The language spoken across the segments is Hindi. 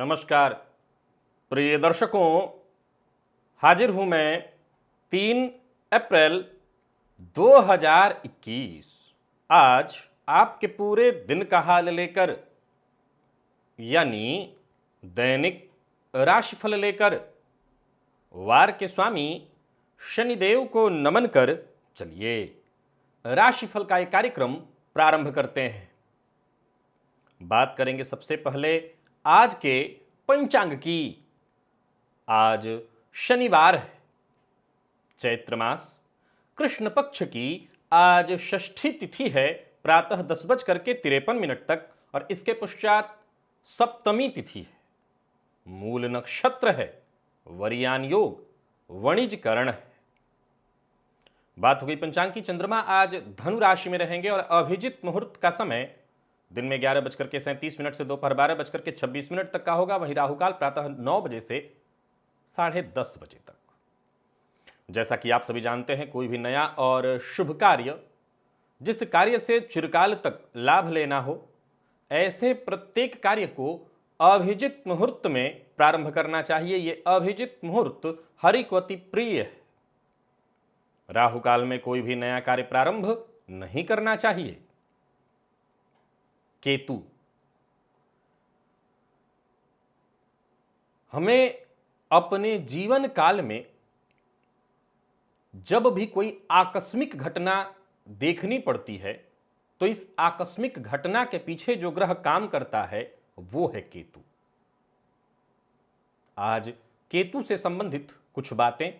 नमस्कार प्रिय दर्शकों, हाजिर हूं मैं 3 अप्रैल 2021। आज आपके पूरे दिन का हाल लेकर, यानी दैनिक राशिफल लेकर वार के स्वामी शनिदेव को नमन कर चलिए राशिफल का एक कार्यक्रम प्रारंभ करते हैं। बात करेंगे सबसे पहले आज के पंचांग की। आज शनिवार है, चैत्र मास कृष्ण पक्ष की आज षष्ठी तिथि है, प्रातः 10:53 तक, और इसके पश्चात सप्तमी तिथि है। मूल नक्षत्र है, वरियान योग, वणिजकरण है। बात हो गई पंचांग की। चंद्रमा आज धनु राशि में रहेंगे और अभिजित मुहूर्त का समय दिन में 11:37 से दोपहर 12:26 तक का होगा। वहीं राहुकाल प्रातः 9 बजे से 10:30 बजे तक। जैसा कि आप सभी जानते हैं, कोई भी नया और शुभ कार्य, जिस कार्य से चिरकाल तक लाभ लेना हो, ऐसे प्रत्येक कार्य को अभिजित मुहूर्त में प्रारंभ करना चाहिए। ये अभिजित मुहूर्त हरि को अति प्रिय है। राहुकाल में कोई भी नया कार्य प्रारंभ नहीं करना चाहिए। केतु हमें अपने जीवन काल में जब भी कोई आकस्मिक घटना देखनी पड़ती है, तो इस आकस्मिक घटना के पीछे जो ग्रह काम करता है वो है केतु। आज केतु से संबंधित कुछ बातें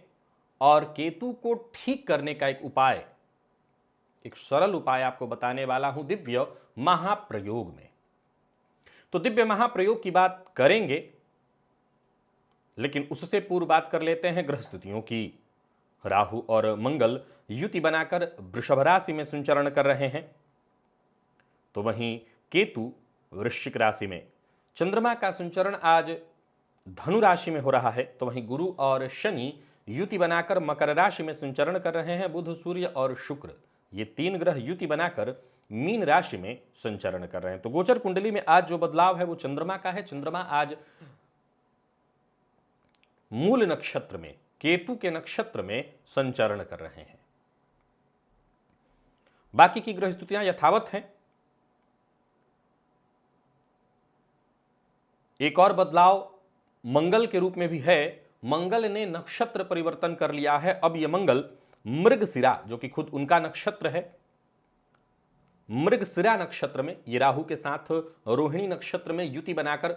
और केतु को ठीक करने का एक उपाय, एक सरल उपाय आपको बताने वाला हूं दिव्य महाप्रयोग में। तो दिव्य महाप्रयोग की बात करेंगे, लेकिन उससे पूर्व बात कर लेते हैं ग्रह स्थितियों की। राहु और मंगल युति बनाकर वृषभ राशि में संचरण कर रहे हैं, तो वहीं केतु वृश्चिक राशि में। चंद्रमा का संचरण आज धनु राशि में हो रहा है, तो वहीं गुरु और शनि युति बनाकर मकर राशि में संचरण कर रहे हैं। बुध, सूर्य और शुक्र, ये 3 ग्रह युति बनाकर मीन राशि में संचरण कर रहे हैं। तो गोचर कुंडली में आज जो बदलाव है वो चंद्रमा का है। चंद्रमा आज मूल नक्षत्र में, केतु के नक्षत्र में संचरण कर रहे हैं। बाकी की ग्रह स्थितियां यथावत हैं। एक और बदलाव मंगल के रूप में भी है। मंगल ने नक्षत्र परिवर्तन कर लिया है। अब यह मंगल मृगशिरा, जो कि खुद उनका नक्षत्र है, मृगशिरा नक्षत्र में, ये राहु के साथ रोहिणी नक्षत्र में युति बनाकर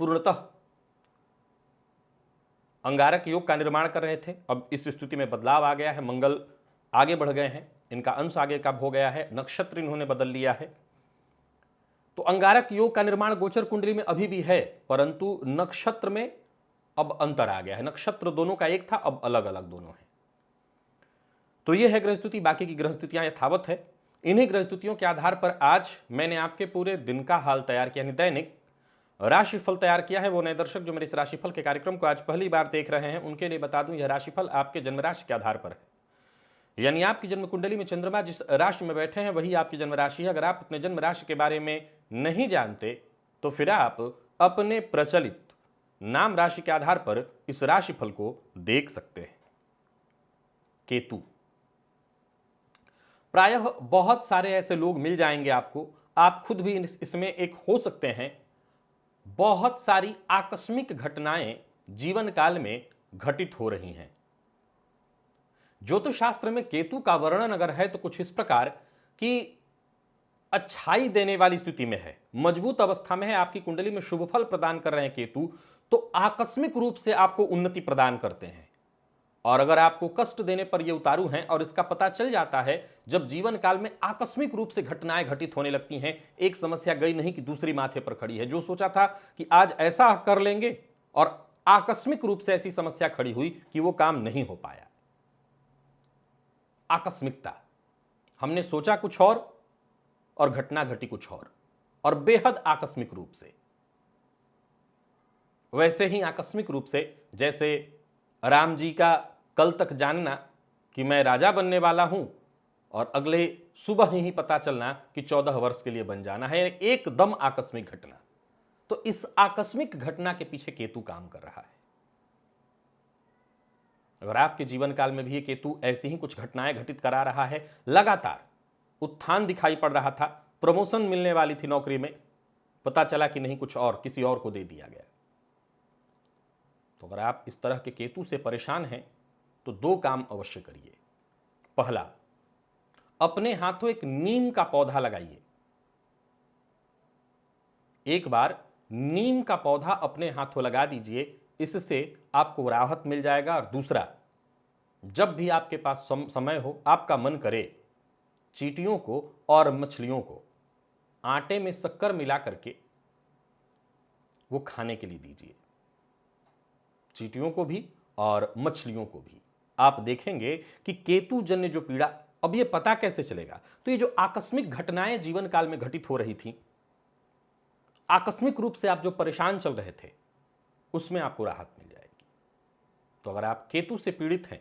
पूर्णतः अंगारक योग का निर्माण कर रहे थे। अब इस स्थिति में बदलाव आ गया है। मंगल आगे बढ़ गए हैं, इनका अंश आगे का हो गया है, नक्षत्र इन्होंने बदल लिया है। तो अंगारक योग का निर्माण गोचर कुंडली में अभी भी है, परंतु नक्षत्र में अब अंतर आ गया है। नक्षत्र दोनों का एक था, अब अलग अलग दोनों है। तो यह है ग्रह स्थिति। बाकी की ग्रह स्थितियां यथावत है। इन्हीं ग्रह स्थितियों के आधार पर आज मैंने आपके पूरे दिन का हाल तैयार किया, यानी दैनिक राशिफल तैयार किया है। वो नए दर्शक जो मेरे इस राशिफल के कार्यक्रम को आज पहली बार देख रहे हैं, उनके लिए बता दूं, यह राशिफल आपके जन्म राशि के आधार पर है। यानी आपकी जन्म कुंडली में चंद्रमा जिस राशि में बैठे हैं वही आपकी जन्म राशि है। अगर आप अपने जन्म राशि के बारे में नहीं जानते तो फिर आप अपने प्रचलित नाम राशि के आधार पर इस राशिफल को देख सकते हैं। केतु, प्रायः बहुत सारे ऐसे लोग मिल जाएंगे आपको, आप खुद भी इसमें एक हो सकते हैं। बहुत सारी आकस्मिक घटनाएं जीवन काल में घटित हो रही हैं। ज्योतिष शास्त्र में केतु का वर्णन अगर है तो कुछ इस प्रकार कि अच्छाई देने वाली स्थिति में है, मजबूत अवस्था में है, आपकी कुंडली में शुभ फल प्रदान कर रहे हैं केतु, तो आकस्मिक रूप से आपको उन्नति प्रदान करते हैं। और अगर आपको कष्ट देने पर ये उतारू हैं, और इसका पता चल जाता है जब जीवन काल में आकस्मिक रूप से घटनाएं घटित होने लगती हैं। एक समस्या गई नहीं कि दूसरी माथे पर खड़ी है। जो सोचा था कि आज ऐसा कर लेंगे, और आकस्मिक रूप से ऐसी समस्या खड़ी हुई कि वो काम नहीं हो पाया। आकस्मिकता, हमने सोचा कुछ और घटना घटी कुछ और बेहद आकस्मिक रूप से। वैसे ही आकस्मिक रूप से जैसे राम जी का कल तक जानना कि मैं राजा बनने वाला हूं, और अगले सुबह ही पता चलना कि 14 वर्ष के लिए बन जाना है। एकदम आकस्मिक घटना। तो इस आकस्मिक घटना के पीछे केतु काम कर रहा है। अगर आपके जीवन काल में भी ये केतु ऐसी ही कुछ घटनाएं घटित करा रहा है, लगातार उत्थान दिखाई पड़ रहा था, प्रमोशन मिलने वाली थी नौकरी में, पता चला कि नहीं कुछ और किसी और को दे दिया गया, तो अगर आप इस तरह के केतु से परेशान हैं तो दो काम अवश्य करिए। पहला, अपने हाथों एक नीम का पौधा लगाइए। एक बार नीम का पौधा अपने हाथों लगा दीजिए, इससे आपको राहत मिल जाएगा। और दूसरा, जब भी आपके पास समय हो, आपका मन करे, चींटियों को और मछलियों को आटे में शक्कर मिला करके वो खाने के लिए दीजिए, चींटियों को भी और मछलियों को भी। आप देखेंगे कि केतु जन्य जो पीड़ा, अब ये पता कैसे चलेगा? तो ये जो आकस्मिक घटनाएं जीवन काल में घटित हो रही थी, आकस्मिक रूप से आप जो परेशान चल रहे थे, उसमें आपको राहत मिल जाएगी। तो अगर आप केतु से पीड़ित हैं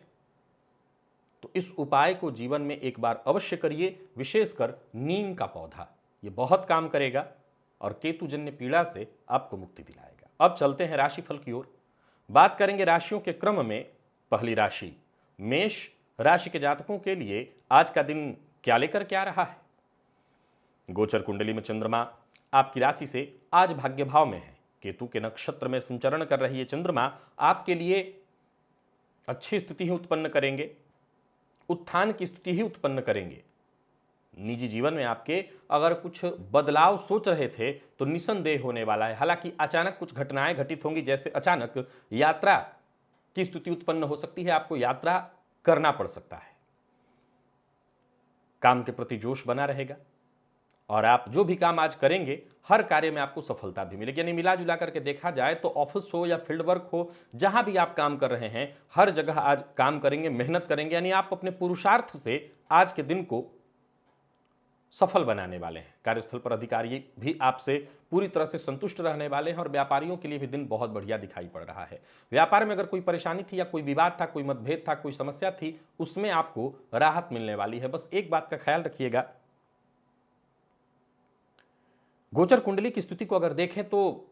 तो इस उपाय को जीवन में एक बार अवश्य करिए, विशेषकर नीम का पौधा, ये बहुत काम करेगा और केतु जन्य पीड़ा से आपको मुक्ति दिलाएगा। अब चलते हैं राशिफल की ओर। बात करेंगे राशियों के क्रम में। पहली राशि मेष राशि के जातकों के लिए आज का दिन क्या लेकर के आ रहा है? गोचर कुंडली में चंद्रमा आपकी राशि से आज भाग्य भाव में है। केतु के नक्षत्र में संचरण कर रही है चंद्रमा आपके लिए अच्छी स्थिति ही उत्पन्न करेंगे, उत्थान की स्थिति ही उत्पन्न करेंगे। निजी जीवन में आपके अगर कुछ बदलाव सोच रहे थे तो निसंदेह होने वाला है। हालांकि अचानक कुछ घटनाएं घटित होंगी, जैसे अचानक यात्रा की स्थिति उत्पन्न हो सकती है, आपको यात्रा करना पड़ सकता है। काम के प्रति जोश बना रहेगा और आप जो भी काम आज करेंगे, हर कार्य में आपको सफलता भी मिलेगी। यानी मिला जुला करके देखा जाए तो ऑफिस हो या फील्ड वर्क हो, जहां भी आप काम कर रहे हैं, हर जगह आज काम करेंगे, मेहनत करेंगे। यानी आप अपने पुरुषार्थ से आज के दिन को सफल बनाने वाले हैं। कार्यस्थल पर अधिकारी भी आपसे पूरी तरह से संतुष्ट रहने वाले हैं और व्यापारियों के लिए भी दिन बहुत बढ़िया दिखाई पड़ रहा है। व्यापार में अगर कोई परेशानी थी या कोई विवाद था, कोई मतभेद था, कोई समस्या थी, उसमें आपको राहत मिलने वाली है। बस एक बात का ख्याल रखिएगा, गोचर कुंडली की स्थिति को अगर देखें तो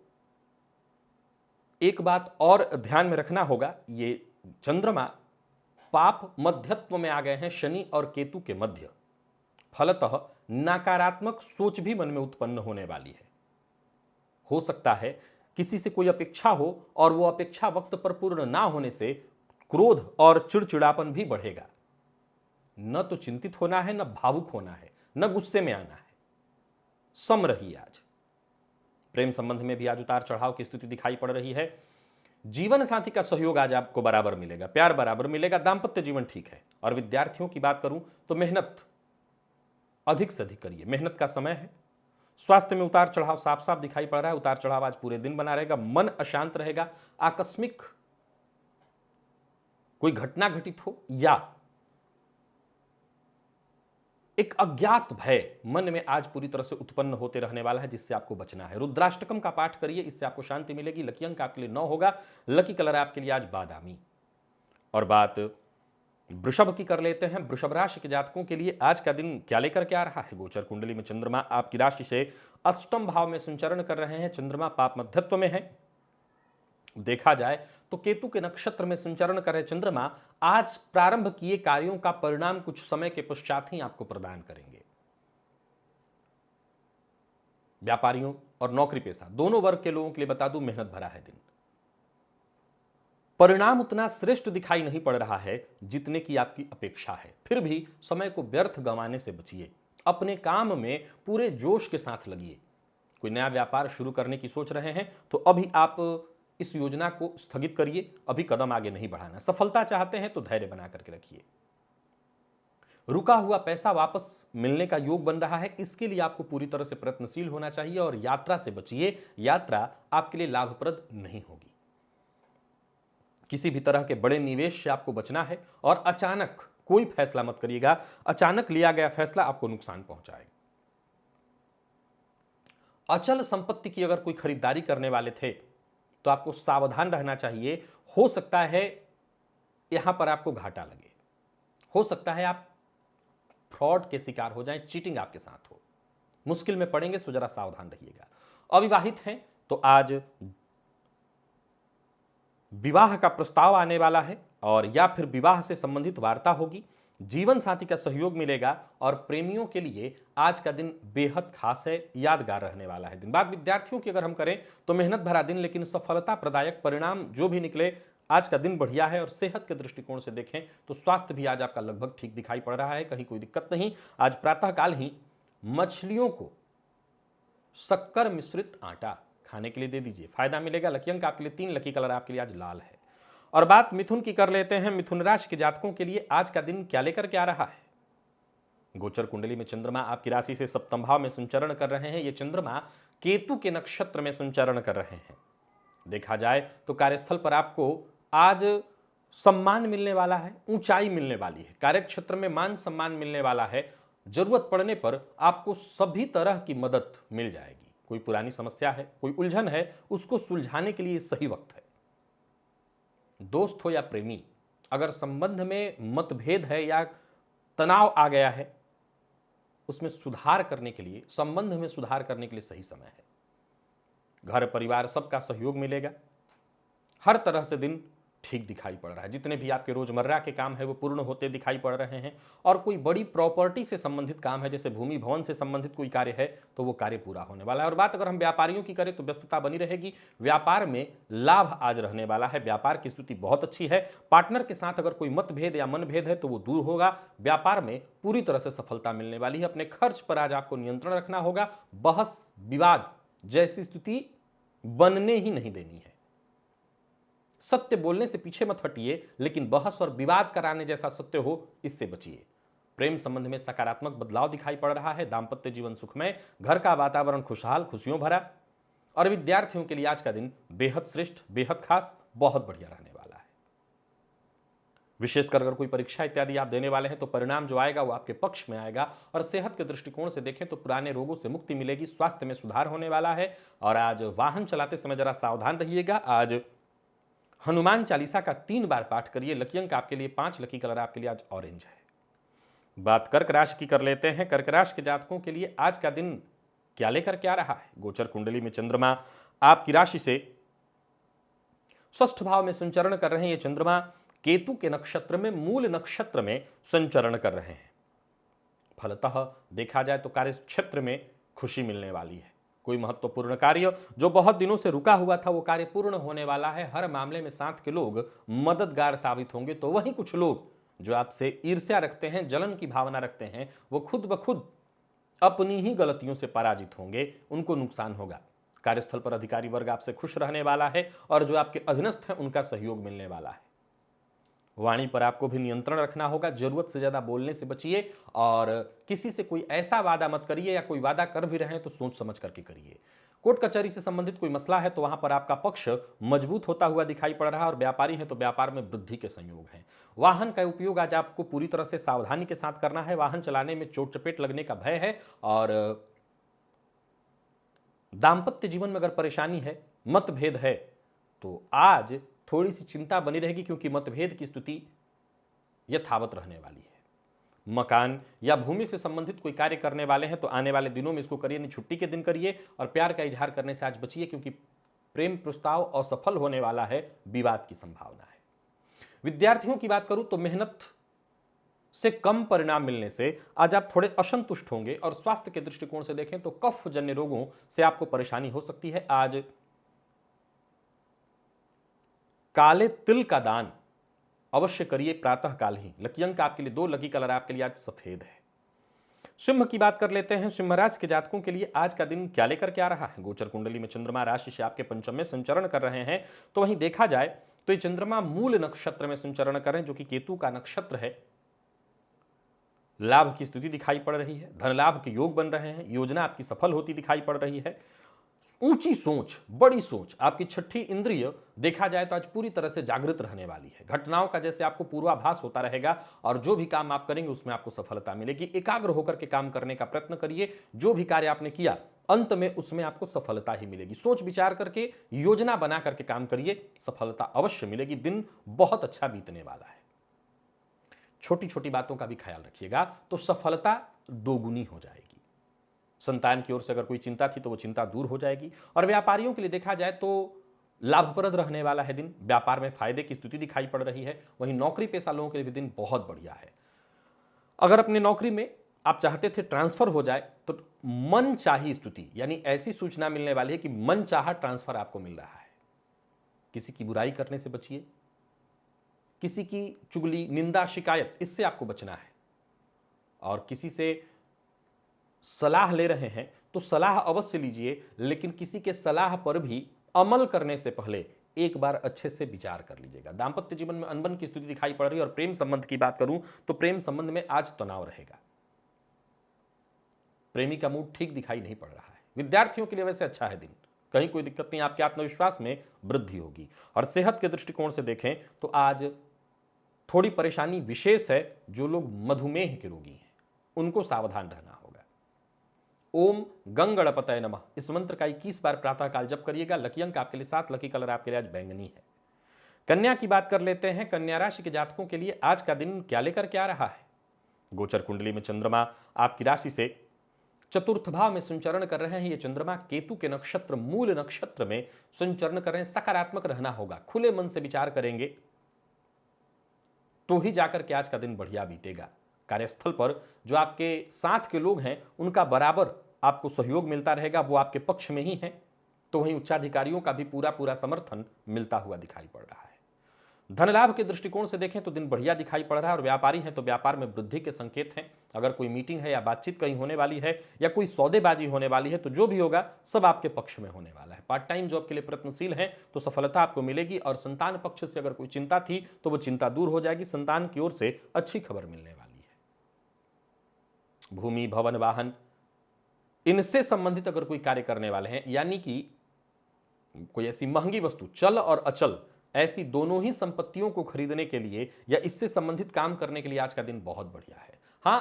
एक बात और ध्यान में रखना होगा, ये चंद्रमा पाप मध्यत्व में आ गए हैं शनि और केतु के मध्य। फलतः नकारात्मक सोच भी मन में उत्पन्न होने वाली है। हो सकता है किसी से कोई अपेक्षा हो और वो अपेक्षा वक्त पर पूर्ण ना होने से क्रोध और चिड़चिड़ापन भी बढ़ेगा। न तो चिंतित होना है, न भावुक होना है, न गुस्से में आना है। सम रहिए आज। प्रेम संबंध में भी आज उतार चढ़ाव की स्थिति दिखाई पड़ रही है। जीवन साथी का सहयोग आज आपको बराबर मिलेगा, प्यार बराबर मिलेगा। दाम्पत्य जीवन ठीक है। और विद्यार्थियों की बात करूं तो मेहनत अधिक से अधिक करिए, मेहनत का समय है। स्वास्थ्य में उतार चढ़ाव साफ साफ दिखाई पड़ रहा है। उतार चढ़ाव आज पूरे दिन बना रहेगा, मन अशांत रहेगा। आकस्मिक कोई घटना घटित हो या एक अज्ञात भय मन में आज पूरी तरह से उत्पन्न होते रहने वाला है, जिससे आपको बचना है। रुद्राष्टकम का पाठ करिए, इससे आपको शांति मिलेगी। लकी अंक आपके लिए 9 होगा। लकी कलर आपके लिए आज बादामी। और बात वृषभ की कर लेते हैं। वृषभ राशि के जातकों के लिए आज का दिन क्या लेकर के आ रहा है? गोचर कुंडली में चंद्रमा आपकी राशि से अष्टम भाव में संचरण कर रहे हैं। चंद्रमा पाप मध्यत्व में है। देखा जाए तो केतु के नक्षत्र में संचरण कर रहे चंद्रमा आज प्रारंभ किए कार्यों का परिणाम कुछ समय के पश्चात ही आपको प्रदान करेंगे। व्यापारियों और नौकरी पेशा दोनों वर्ग के लोगों के लिए बता दूं, मेहनत भरा है दिन। परिणाम उतना श्रेष्ठ दिखाई नहीं पड़ रहा है जितने की आपकी अपेक्षा है। फिर भी समय को व्यर्थ गंवाने से बचिए। अपने काम में पूरे जोश के साथ लगिए। कोई नया व्यापार शुरू करने की सोच रहे हैं तो अभी आप इस योजना को स्थगित करिए, अभी कदम आगे नहीं बढ़ाना। सफलता चाहते हैं तो धैर्य बना करके रखिए। रुका हुआ पैसा वापस मिलने का योग बन रहा है, इसके लिए आपको पूरी तरह से प्रयत्नशील होना चाहिए। और यात्रा से बचिए, यात्रा आपके लिए लाभप्रद नहीं होगी। किसी भी तरह के बड़े निवेश से आपको बचना है और अचानक कोई फैसला मत करिएगा। अचानक लिया गया फैसला आपको नुकसान पहुंचाएगा। अचल संपत्ति की अगर कोई खरीदारी करने वाले थे तो आपको सावधान रहना चाहिए। हो सकता है यहां पर आपको घाटा लगे, हो सकता है आप फ्रॉड के शिकार हो जाएं, चीटिंग आपके साथ हो, मुश्किल में पड़ेंगे, सो जरा सावधान रहिएगा। अविवाहित हैं तो आज विवाह का प्रस्ताव आने वाला है और या फिर विवाह से संबंधित वार्ता होगी, जीवन साथी का सहयोग मिलेगा और प्रेमियों के लिए आज का दिन बेहद खास है, यादगार रहने वाला है दिन। बात विद्यार्थियों की अगर हम करें तो मेहनत भरा दिन लेकिन सफलता प्रदायक परिणाम जो भी निकले, आज का दिन बढ़िया है। और सेहत के दृष्टिकोण से देखें तो स्वास्थ्य भी आज आपका लगभग ठीक दिखाई पड़ रहा है, कहीं कोई दिक्कत नहीं। आज प्रातःकाल ही मछलियों को शक्कर मिश्रित आटा खाने के लिए दे दीजिए, फायदा मिलेगा। लकी अंक आपके लिए 3, लकी कलर आपके लिए आज लाल है। और बात मिथुन की कर लेते हैं। मिथुन राशि के जातकों के लिए आज का दिन क्या लेकर के आ रहा है? गोचर कुंडली में चंद्रमा आपकी राशि से सप्तम भाव में संचरण कर रहे हैं। ये चंद्रमा केतु के नक्षत्र में संचरण कर रहे हैं। देखा जाए तो कार्यस्थल पर आपको आज सम्मान मिलने वाला है, ऊंचाई मिलने वाली है, कार्यक्षेत्र में मान सम्मान मिलने वाला है। जरूरत पड़ने पर आपको सभी तरह की मदद मिल जाएगी। कोई पुरानी समस्या है, कोई उलझन है, उसको सुलझाने के लिए सही वक्त है। दोस्त हो या प्रेमी, अगर संबंध में मतभेद है या तनाव आ गया है, उसमें सुधार करने के लिए, संबंध में सुधार करने के लिए सही समय है। घर परिवार सबका सहयोग मिलेगा। हर तरह से दिन ठीक दिखाई पड़ रहा है। जितने भी आपके रोजमर्रा के काम है वो पूर्ण होते दिखाई पड़ रहे हैं। और कोई बड़ी प्रॉपर्टी से संबंधित काम है, जैसे भूमि भवन से संबंधित कोई कार्य है, तो वो कार्य पूरा होने वाला है। और बात अगर हम व्यापारियों की करें तो व्यस्तता बनी रहेगी। व्यापार में लाभ आज रहने वाला है। व्यापार की स्थिति बहुत अच्छी है। पार्टनर के साथ अगर कोई मतभेद या मनभेद है तो वो दूर होगा। व्यापार में पूरी तरह से सफलता मिलने वाली है। अपने खर्च पर आज आपको नियंत्रण रखना होगा। बहस विवाद जैसी स्थिति बनने ही नहीं देनी है। सत्य बोलने से पीछे मत हटिए, लेकिन बहस और विवाद कराने जैसा सत्य हो, इससे बचिए। प्रेम संबंध में सकारात्मक बदलाव दिखाई पड़ रहा है। दाम्पत्य जीवन सुखमय, घर का वातावरण खुशहाल, खुशियों भरा। और विद्यार्थियों के लिए आज का दिन बेहद श्रेष्ठ, बेहद खास, बहुत बढ़िया रहने वाला है। विशेषकर अगर कोई परीक्षा इत्यादि आप देने वाले हैं तो परिणाम जो आएगा वो आपके पक्ष में आएगा। और सेहत के दृष्टिकोण से देखें तो पुराने रोगों से मुक्ति मिलेगी, स्वास्थ्य में सुधार होने वाला है। और आज वाहन चलाते समय जरा सावधान रहिएगा। आज हनुमान चालीसा का 3 बार पाठ करिए। लकी अंक आपके लिए 5, लकी कलर आपके लिए आज ऑरेंज है। बात कर्क राशि की कर लेते हैं। कर्क राशि के जातकों के लिए आज का दिन क्या लेकर के आ रहा है? गोचर कुंडली में चंद्रमा आपकी राशि से षष्ठ भाव में संचरण कर रहे हैं। ये चंद्रमा केतु के नक्षत्र में, मूल नक्षत्र में संचरण कर रहे हैं। फलतः देखा जाए तो कार्य क्षेत्र में खुशी मिलने वाली है। कोई महत्वपूर्ण कार्य जो बहुत दिनों से रुका हुआ था वो कार्य पूर्ण होने वाला है। हर मामले में साथ के लोग मददगार साबित होंगे। तो वहीं कुछ लोग जो आपसे ईर्ष्या रखते हैं, जलन की भावना रखते हैं, वो खुद ब खुद अपनी ही गलतियों से पराजित होंगे, उनको नुकसान होगा। कार्यस्थल पर अधिकारी वर्ग आपसे खुश रहने वाला है और जो आपके अधीनस्थ हैं उनका सहयोग मिलने वाला है। वाणी पर आपको भी नियंत्रण रखना होगा। जरूरत से ज्यादा बोलने से बचिए और किसी से कोई ऐसा वादा मत करिए, या कोई वादा कर भी रहे हैं तो सोच समझ करके करिए। कोर्ट कचहरी से संबंधित कोई मसला है तो वहां पर आपका पक्ष मजबूत होता हुआ दिखाई पड़ रहा है। और व्यापारी है तो व्यापार में वृद्धि के संयोग हैं। वाहन का उपयोग आज आपको पूरी तरह से सावधानी के साथ करना है। वाहन चलाने में चोट चपेट लगने का भय है। और दाम्पत्य जीवन में अगर परेशानी है, मतभेद है, तो आज थोड़ी सी चिंता बनी रहेगी, क्योंकि मतभेद की स्थिति यथावत रहने वाली है। मकान या भूमि से संबंधित कोई कार्य करने वाले हैं तो आने वाले दिनों में इसको करिए, नहीं छुट्टी के दिन करिए। और प्यार का इजहार करने से आज बचिए, क्योंकि प्रेम प्रस्ताव असफल होने वाला है, विवाद की संभावना है। विद्यार्थियों की बात करूं तो मेहनत से कम परिणाम मिलने से आज आप थोड़े असंतुष्ट होंगे। और स्वास्थ्य के दृष्टिकोण से देखें तो कफ जन्य रोगों से आपको परेशानी हो सकती है। आज काले तिल का दान अवश्य करिए प्रातः काल ही। लकी अंक आपके लिए 2, लकी कलर आपके लिए आज सफेद है। सिंह की बात कर लेते हैं। सिंह राशि के जातकों के लिए आज का दिन क्या लेकर के आ रहा है? गोचर कुंडली में चंद्रमा राशि से आपके पंचम में संचरण कर रहे हैं। तो वहीं देखा जाए तो ये चंद्रमा मूल नक्षत्र में संचरण कर रहे हैं, जो कि केतु का नक्षत्र है। लाभ की स्थिति दिखाई पड़ रही है। धन लाभ के योग बन रहे हैं। योजना आपकी सफल होती दिखाई पड़ रही है। ऊंची सोच, बड़ी सोच, आपकी छठी इंद्रिय देखा जाए तो आज पूरी तरह से जागृत रहने वाली है। घटनाओं का जैसे आपको पूर्वाभास होता रहेगा और जो भी काम आप करेंगे उसमें आपको सफलता मिलेगी। एकाग्र होकर के काम करने का प्रयत्न करिए। जो भी कार्य आपने किया अंत में उसमें आपको सफलता ही मिलेगी। सोच विचार करके, योजना बना करके काम करिए, सफलता अवश्य मिलेगी। दिन बहुत अच्छा बीतने वाला है। छोटी छोटी बातों का भी ख्याल रखिएगा तो सफलता दोगुनी हो जाएगी। संतान की ओर से अगर कोई चिंता थी तो वो चिंता दूर हो जाएगी। और व्यापारियों के लिए देखा जाए तो लाभप्रद रहने वाला है दिन, व्यापार में फायदे की स्थिति दिखाई पड़ रही है। वहीं नौकरी पेशा लोगों के लिए भी दिन बहुत बढ़िया है। अगर अपनी नौकरी में आप चाहते थे ट्रांसफर हो जाए तो मन चाही स्तुति यानी ऐसी सूचना मिलने वाली है कि मन चाहा ट्रांसफर आपको मिल रहा है। किसी की बुराई करने से बचिए, किसी की चुगली, निंदा, शिकायत, इससे आपको बचना है। और किसी से सलाह ले रहे हैं तो सलाह अवश्य लीजिए, लेकिन किसी के सलाह पर भी अमल करने से पहले एक बार अच्छे से विचार कर लीजिएगा। दांपत्य जीवन में अनबन की स्थिति दिखाई पड़ रही है। और प्रेम संबंध की बात करूं तो प्रेम संबंध में आज तनाव रहेगा। प्रेमी का मूड ठीक दिखाई नहीं पड़ रहा है। विद्यार्थियों के लिए वैसे अच्छा है दिन, कहीं कोई दिक्कत नहीं, आपके आत्मविश्वास में वृद्धि होगी। और सेहत के दृष्टिकोण से देखें तो आज थोड़ी परेशानी विशेष है। जो लोग मधुमेह के रोगी हैं उनको सावधान रहना होगा। ओम गंगणपतये नमः इस मंत्र का 21 बार प्रातःकाल जप करिएगा। लकी अंक आपके लिए 7, लकी कलर आपके लिए आज बैंगनी है। कन्या की बात कर लेते हैं। कन्या राशि के जातकों के लिए आज का दिन क्या लेकर के आ रहा है। गोचर कुंडली में चंद्रमा आपकी राशि से चतुर्थ भाव में संचरण कर रहे हैं। ये चंद्रमा केतु के नक्षत्र मूल नक्षत्र में संचरण कर रहे हैं। सकारात्मक रहना होगा, खुले मन से विचार करेंगे तो ही जाकर के आज का दिन बढ़िया बीतेगा। कार्यस्थल पर जो आपके साथ के लोग हैं उनका बराबर आपको सहयोग मिलता रहेगा, वो आपके पक्ष में ही हैं। तो वहीं उच्चाधिकारियों का भी पूरा समर्थन मिलता हुआ दिखाई पड़ रहा है। धन लाभ के दृष्टिकोण से देखें तो दिन बढ़िया दिखाई पड़ रहा है। और व्यापारी हैं तो व्यापार में वृद्धि के संकेत हैं। अगर कोई मीटिंग है या बातचीत कहीं होने वाली है या कोई सौदेबाजी होने वाली है तो जो भी होगा सब आपके पक्ष में होने वाला है। पार्ट टाइम जॉब के लिए प्रयत्नशील हैं तो सफलता आपको मिलेगी। और संतान पक्ष से अगर कोई चिंता थी तो वो चिंता दूर हो जाएगी। संतान की ओर से अच्छी खबर मिलने वाली है। भूमि, भवन, वाहन, इनसे संबंधित अगर कोई कार्य करने वाले हैं, यानी कि कोई ऐसी महंगी वस्तु, चल और अचल, ऐसी दोनों ही संपत्तियों को खरीदने के लिए या इससे संबंधित काम करने के लिए आज का दिन बहुत बढ़िया है। हां,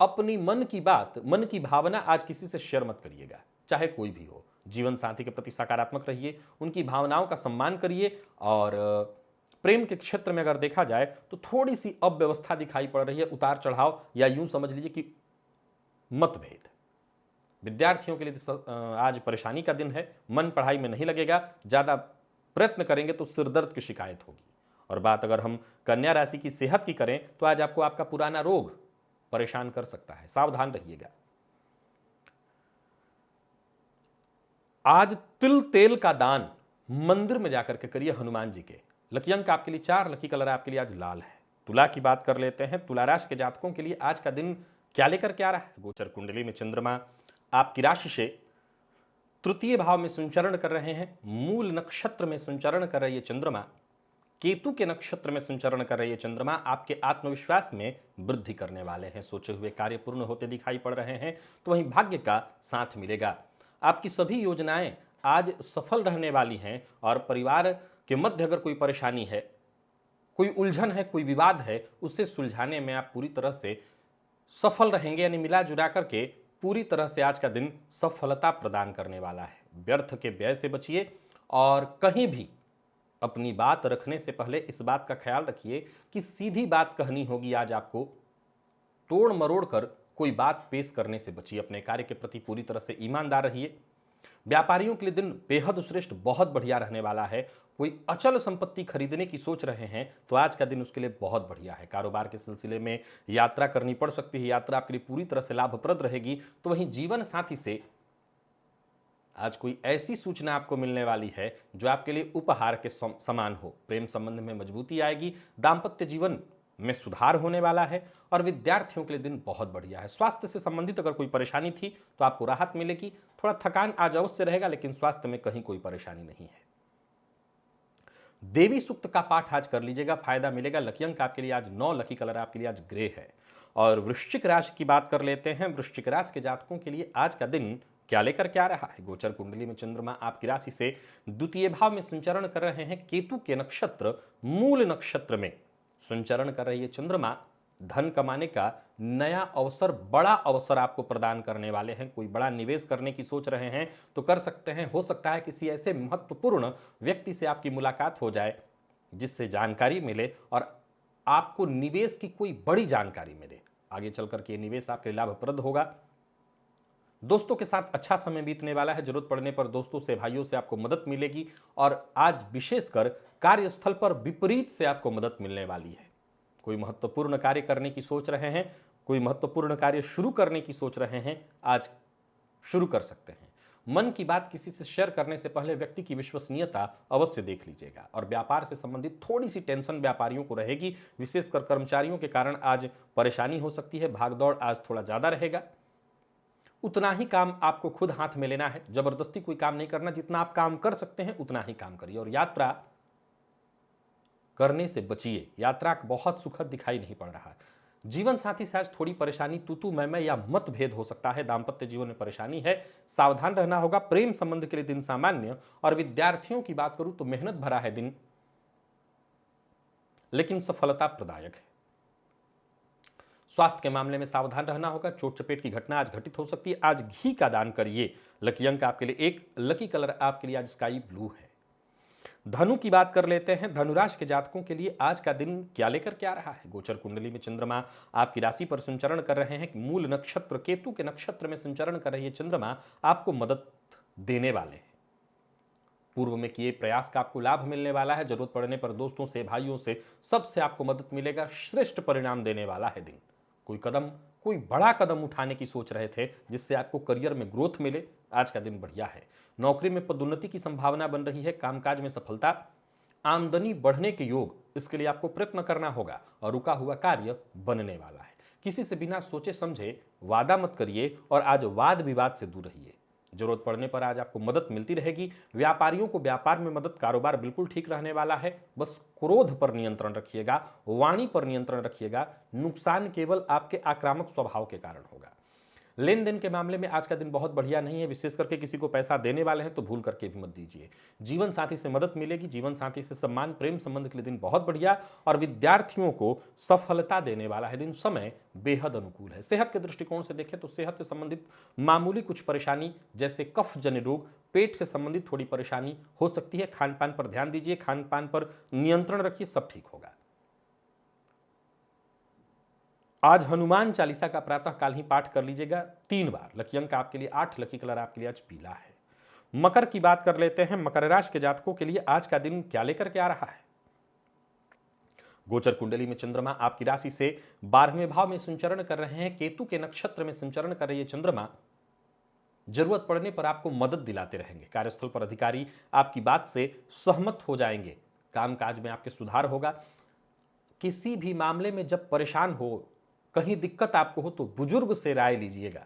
अपनी मन की बात, मन की भावना आज किसी से शेयर मत करिएगा, चाहे कोई भी हो। जीवन साथी के प्रति सकारात्मक रहिए, उनकी भावनाओं का सम्मान करिए। और प्रेम के क्षेत्र में अगर देखा जाए तो थोड़ी सी अव्यवस्था दिखाई पड़ रही है, उतार चढ़ाव या यूं समझ लीजिए कि मतभेद। विद्यार्थियों के लिए आज परेशानी का दिन है। मन पढ़ाई में नहीं लगेगा, ज्यादा प्रयत्न करेंगे तो सिरदर्द की शिकायत होगी। और बात अगर हम कन्या राशि की सेहत की करें तो आज आपको आपका पुराना रोग परेशान कर सकता है, सावधान रहिएगा। आज तिल तेल का दान मंदिर में जाकर के करिए हनुमान जी के। लकी अंक आपके लिए 4, लकी कलर आपके लिए आज लाल है। तुला की बात कर लेते हैं। तुला राशि के जातकों के लिए आज का दिन क्या लेकर के आ रहा है। गोचर कुंडली में चंद्रमा आपकी राशि से तृतीय भाव में संचरण कर रहे हैं। मूल नक्षत्र में संचरण कर रही है चंद्रमा, केतु के नक्षत्र में संचरण कर रही है चंद्रमा आपके आत्मविश्वास में वृद्धि करने वाले हैं। सोचे हुए कार्य पूर्ण होते दिखाई पड़ रहे हैं तो वहीं भाग्य का साथ मिलेगा। आपकी सभी योजनाएं आज सफल रहने वाली हैं। और परिवार के मध्य अगर कोई परेशानी है, कोई उलझन है, कोई विवाद है, उसे सुलझाने में आप पूरी तरह से सफल रहेंगे। यानी मिला जुला करके पूरी तरह से आज का दिन सफलता प्रदान करने वाला है। व्यर्थ के व्यय से बचिए और कहीं भी अपनी बात रखने से पहले इस बात का ख्याल रखिए कि सीधी बात कहनी होगी। आज आपको तोड़ मरोड़ कर कोई बात पेश करने से बचिए। अपने कार्य के प्रति पूरी तरह से ईमानदार रहिए। व्यापारियों के लिए दिन बेहद श्रेष्ठ, बहुत बढ़िया रहने वाला है। कोई अचल संपत्ति खरीदने की सोच रहे हैं तो आज का दिन उसके लिए बहुत बढ़िया है। कारोबार के सिलसिले में यात्रा करनी पड़ सकती है, यात्रा आपके लिए पूरी तरह से लाभप्रद रहेगी। तो वहीं जीवन साथी से आज कोई ऐसी सूचना आपको मिलने वाली है जो आपके लिए उपहार के समान हो। प्रेम संबंध में मजबूती आएगी। दाम्पत्य जीवन में सुधार होने वाला है। और विद्यार्थियों के लिए दिन बहुत बढ़िया है। स्वास्थ्य से संबंधित अगर कोई परेशानी थी तो आपको राहत मिलेगी। थोड़ा थकान आज अवश्य रहेगा, लेकिन स्वास्थ्य में कहीं कोई परेशानी नहीं है। देवी सूक्त का पाठ आज कर लीजिएगा, फायदा मिलेगा। लकी अंक आपके लिए आज 9, लकी कलर आपके लिए आज ग्रे है। और वृश्चिक राशि की बात कर लेते हैं। वृश्चिक राशि के जातकों के लिए आज का दिन क्या लेकर के आ रहा है। गोचर कुंडली में चंद्रमा आपकी राशि से द्वितीय भाव में संचरण कर रहे हैं। केतु के नक्षत्र मूल नक्षत्र में संचरण कर रही है चंद्रमा धन कमाने का नया अवसर, बड़ा अवसर आपको प्रदान करने वाले हैं। कोई बड़ा निवेश करने की सोच रहे हैं तो कर सकते हैं। हो सकता है किसी ऐसे महत्वपूर्ण व्यक्ति से आपकी मुलाकात हो जाए जिससे जानकारी मिले और आपको निवेश की कोई बड़ी जानकारी मिले। आगे चल करके निवेश आपके लाभप्रद होगा। दोस्तों के साथ अच्छा समय बीतने वाला है। जरूरत पड़ने पर दोस्तों से, भाइयों से आपको मदद मिलेगी और आज विशेषकर कार्यस्थल पर विपरीत से आपको मदद मिलने वाली है। कोई महत्वपूर्ण कार्य करने की सोच रहे हैं, कोई महत्वपूर्ण कार्य शुरू करने की सोच रहे हैं, आज शुरू कर सकते हैं। मन की बात किसी से शेयर करने से पहले व्यक्ति की विश्वसनीयता अवश्य देख लीजिएगा। और व्यापार से संबंधित थोड़ी सी टेंशन व्यापारियों को रहेगी, विशेषकर कर्मचारियों के कारण आज परेशानी हो सकती है। भागदौड़ आज थोड़ा ज्यादा रहेगा। उतना ही काम आपको खुद हाथ में लेना है, जबरदस्ती कोई काम नहीं करना। जितना आप काम कर सकते हैं उतना ही काम करिए और यात्रा करने से बचिए। यात्रा बहुत सुखद दिखाई नहीं पड़ रहा। जीवन साथी से आज थोड़ी परेशानी, तू मैं या मतभेद हो सकता है। दाम्पत्य जीवन में परेशानी है, सावधान रहना होगा। प्रेम संबंध के लिए दिन सामान्य। और विद्यार्थियों की बात करूं तो मेहनत भरा है दिन, लेकिन सफलता प्रदायक है। स्वास्थ्य के मामले में सावधान रहना होगा। चोट चपेट की घटना आज घटित हो सकती है। आज घी का दान करिए। लकी अंक आपके लिए 1, लकी कलर आपके लिए आज स्काई ब्लू है। धनु की बात कर लेते हैं। धनुराशि के जातकों के लिए आज का दिन क्या लेकर के आ रहा है। गोचर कुंडली में चंद्रमा आपकी राशि पर संचरण कर रहे हैं। मूल नक्षत्र केतु के नक्षत्र में संचरण कर रही है चंद्रमा आपको मदद देने वाले हैं। पूर्व में किए प्रयास का आपको लाभ मिलने वाला है। जरूरत पड़ने पर दोस्तों से, भाइयों से, सबसे आपको मदद मिलेगा। श्रेष्ठ परिणाम देने वाला है दिन। कोई बड़ा कदम उठाने की सोच रहे थे जिससे आपको करियर में ग्रोथ मिले, आज का दिन बढ़िया है। नौकरी में पदोन्नति की संभावना बन रही है। कामकाज में सफलता, आमदनी बढ़ने के योग, इसके लिए आपको प्रयत्न करना होगा और रुका हुआ कार्य बनने वाला है। किसी से बिना सोचे समझे वादा मत करिए और आज वाद विवाद से दूर रहिए। जरूरत पड़ने पर आज आपको मदद मिलती रहेगी। व्यापारियों को व्यापार में मदद, कारोबार बिल्कुल ठीक रहने वाला है। बस क्रोध पर नियंत्रण रखिएगा, वाणी पर नियंत्रण रखिएगा। नुकसान केवल आपके आक्रामक स्वभाव के कारण होगा। लेन देन के मामले में आज का दिन बहुत बढ़िया नहीं है। विशेष करके किसी को पैसा देने वाले हैं तो भूल करके भी मत दीजिए। जीवन साथी से मदद मिलेगी। जीवन साथी से सम्मान, प्रेम संबंध के लिए दिन बहुत बढ़िया और विद्यार्थियों को सफलता देने वाला है दिन। समय बेहद अनुकूल है। सेहत के दृष्टिकोण से देखें तो सेहत से संबंधित मामूली कुछ परेशानी जैसे कफ जन्य रोग, पेट से संबंधित थोड़ी परेशानी हो सकती है। खान पान पर ध्यान दीजिए, खान पान पर नियंत्रण रखिए, सब ठीक होगा। आज हनुमान चालीसा का प्रातः काल ही पाठ कर लीजिएगा 3 बार। लकी अंक आपके लिए 8, लकी कलर आपके लिए आज पीला है। मकर की बात कर लेते हैं। मकर राशि के जातकों के लिए आज का दिन क्या लेकर के आ रहा है। गोचर कुंडली में चंद्रमा आपकी राशि से 12वें भाव में संचरण कर रहे हैं। केतु के नक्षत्र में संचरण कर रही है चंद्रमा जरूरत पड़ने पर आपको मदद दिलाते रहेंगे। कार्यस्थल पर अधिकारी आपकी बात से सहमत हो जाएंगे। कामकाज में आपके सुधार होगा। किसी भी मामले में जब परेशान हो, कहीं दिक्कत आपको हो तो बुजुर्ग से राय लीजिएगा।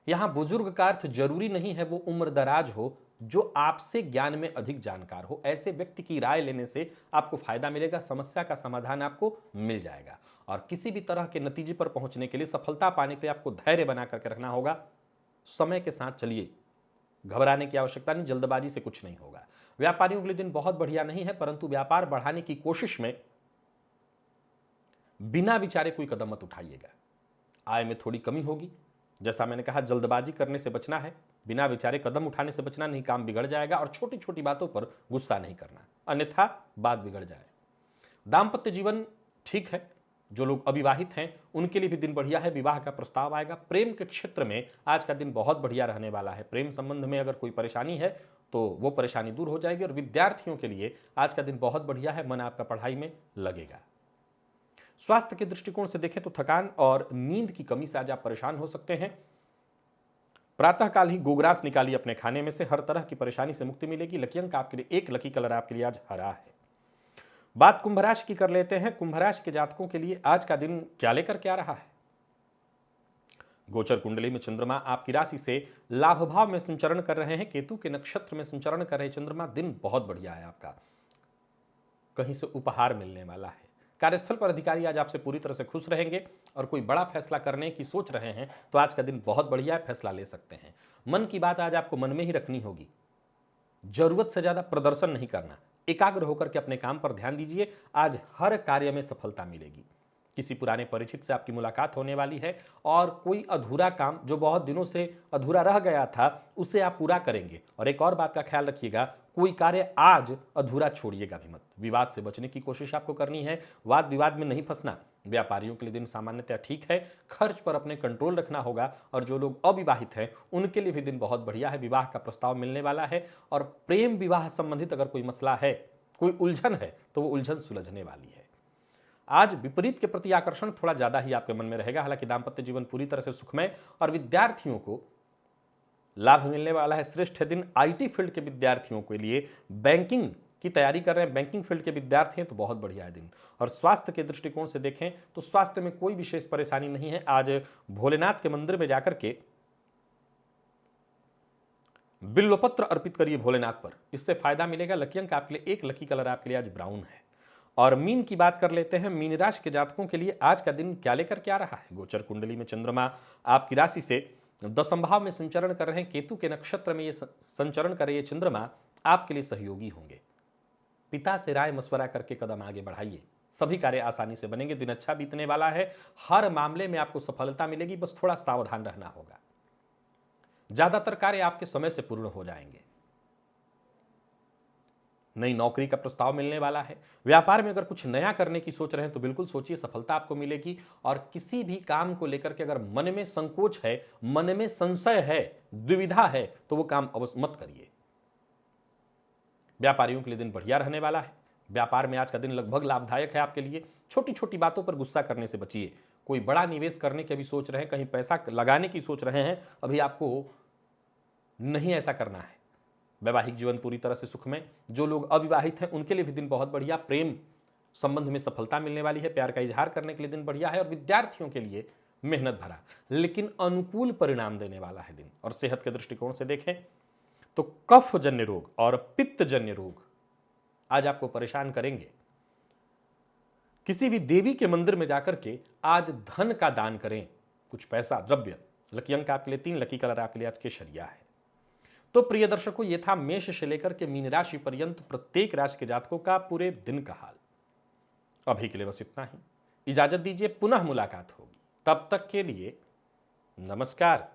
यहां बुजुर्ग का अर्थ जरूरी नहीं है वो उम्रदराज हो, जो आपसे ज्ञान में अधिक जानकार हो। ऐसे व्यक्ति की राय लेने से आपको फायदा मिलेगा। समस्या का समाधान आपको मिल जाएगा और किसी भी तरह के नतीजे पर पहुंचने के लिए, सफलता पाने के लिए आपको धैर्य बना करके रखना होगा। समय के साथ चलिए, घबराने की आवश्यकता नहीं, जल्दबाजी से कुछ नहीं होगा। व्यापारियों के लिए दिन बहुत बढ़िया नहीं है, परंतु व्यापार बढ़ाने की कोशिश में बिना विचारे कोई कदम मत उठाइएगा। आय में थोड़ी कमी होगी। जैसा मैंने कहा, जल्दबाजी करने से बचना है, बिना विचारे कदम उठाने से बचना, नहीं काम बिगड़ जाएगा। और छोटी छोटी बातों पर गुस्सा नहीं करना, अन्यथा बात बिगड़ जाए। दाम्पत्य जीवन ठीक है। जो लोग अविवाहित हैं उनके लिए भी दिन बढ़िया है। विवाह का प्रस्ताव आएगा। प्रेम के क्षेत्र में आज का दिन बहुत बढ़िया रहने वाला है। प्रेम संबंध में अगर कोई परेशानी है तो वो परेशानी दूर हो जाएगी। और विद्यार्थियों के लिए आज का दिन बहुत बढ़िया है। मन आपका पढ़ाई में लगेगा। स्वास्थ्य के दृष्टिकोण से देखें तो थकान और नींद की कमी से आज आप परेशान हो सकते हैं। प्रातःकाल ही गोग्रास निकालिए अपने खाने में से, हर तरह की परेशानी से मुक्ति मिलेगी। लकी अंक आपके लिए 1, लकी कलर आपके लिए आज हरा है। बात कुंभ राशि की कर लेते हैं। कुंभ राशि के जातकों के लिए आज का दिन क्या लेकर के आ रहा है। गोचर कुंडली में चंद्रमा आपकी राशि से लाभ भाव में संचरण कर रहे हैं। केतु के नक्षत्र में संचरण कर रहे चंद्रमा, दिन बहुत बढ़िया है आपका। कहीं से उपहार मिलने वाला है। कार्यस्थल पर अधिकारी आज आपसे पूरी तरह से खुश रहेंगे और कोई बड़ा फैसला करने की सोच रहे हैं तो आज का दिन बहुत बढ़िया है, फैसला ले सकते हैं। मन की बात आज आपको मन में ही रखनी होगी। जरूरत से ज्यादा प्रदर्शन नहीं करना। एकाग्र होकर के अपने काम पर ध्यान दीजिए। आज हर कार्य में सफलता मिलेगी। किसी पुराने परिचित से आपकी मुलाकात होने वाली है और कोई अधूरा काम जो बहुत दिनों से अधूरा रह गया था उसे आप पूरा करेंगे। और एक और बात का ख्याल रखिएगा, कोई कार्य आज अधूरा छोड़िएगा भी मत। विवाद से बचने की कोशिश आपको करनी है, वाद विवाद में नहीं फंसना। व्यापारियों के लिए दिन सामान्यतः ठीक है, खर्च पर अपने कंट्रोल रखना होगा। और जो लोग अविवाहित हैं उनके लिए भी दिन बहुत बढ़िया है, विवाह का प्रस्ताव मिलने वाला है। और प्रेम विवाह संबंधित अगर कोई मसला है, कोई उलझन है, तो वो उलझन सुलझने वाली है। आज विपरीत के प्रति आकर्षण थोड़ा ज्यादा ही आपके मन में रहेगा। हालांकि दाम्पत्य जीवन पूरी तरह से सुखमय और विद्यार्थियों को लाभ मिलने वाला है। श्रेष्ठ दिन आईटी फील्ड के विद्यार्थियों के लिए, बैंकिंग की तैयारी कर रहे हैं, बैंकिंग फील्ड के विद्यार्थी हैं तो बहुत बढ़िया है दिन। और स्वास्थ्य के दृष्टिकोण से देखें तो स्वास्थ्य में कोई विशेष परेशानी नहीं है। आज भोलेनाथ के मंदिर में जाकर के बिल्वपत्र अर्पित करिए भोलेनाथ पर, इससे फायदा मिलेगा। लकी अंक आपके लिए 1, लकी कलर आपके लिए आज ब्राउन है। और मीन की बात कर लेते हैं। मीन राशि के जातकों के लिए आज का दिन क्या लेकर के आ रहा है। गोचर कुंडली में चंद्रमा आपकी राशि से दशम भाव में संचरण कर रहे हैं। केतु के नक्षत्र में ये संचरण कर रहे हैं चंद्रमा आपके लिए सहयोगी होंगे। पिता से राय मशवरा करके कदम आगे बढ़ाइए, सभी कार्य आसानी से बनेंगे। दिन अच्छा बीतने वाला है, हर मामले में आपको सफलता मिलेगी, बस थोड़ा सावधान रहना होगा। ज्यादातर कार्य आपके समय से पूर्ण हो जाएंगे। नई नौकरी का प्रस्ताव मिलने वाला है। व्यापार में अगर कुछ नया करने की सोच रहे हैं तो बिल्कुल सोचिए, सफलता आपको मिलेगी। और किसी भी काम को लेकर के अगर मन में संकोच है, मन में संशय है, दुविधा है, तो वो काम अवश्य मत करिए। व्यापारियों के लिए दिन बढ़िया रहने वाला है। व्यापार में आज का दिन लगभग लाभदायक है आपके लिए। छोटी छोटी बातों पर गुस्सा करने से बचिए। कोई बड़ा निवेश करने की अभी सोच रहे हैं, कहीं पैसा लगाने की सोच रहे हैं, अभी आपको नहीं ऐसा करना है। वैवाहिक जीवन पूरी तरह से सुखमय। जो लोग अविवाहित हैं उनके लिए भी दिन बहुत बढ़िया। प्रेम संबंध में सफलता मिलने वाली है। प्यार का इजहार करने के लिए दिन बढ़िया है। और विद्यार्थियों के लिए मेहनत भरा लेकिन अनुकूल परिणाम देने वाला है दिन। और सेहत के दृष्टिकोण से देखें तो कफ जन्य रोग और पित्त जन्य रोग आज आपको परेशान करेंगे। किसी भी देवी के मंदिर में जाकर के आज धन का दान करें, कुछ पैसा द्रव्य। लकी अंक आपके लिए 3, लकी कलर आपके लिए आज केसरिया है। तो प्रिय दर्शकों, ये था मेष से लेकर के मीन राशि पर्यंत प्रत्येक राशि के जातकों का पूरे दिन का हाल। अभी के लिए बस इतना ही। इजाजत दीजिए, पुनः मुलाकात होगी। तब तक के लिए नमस्कार।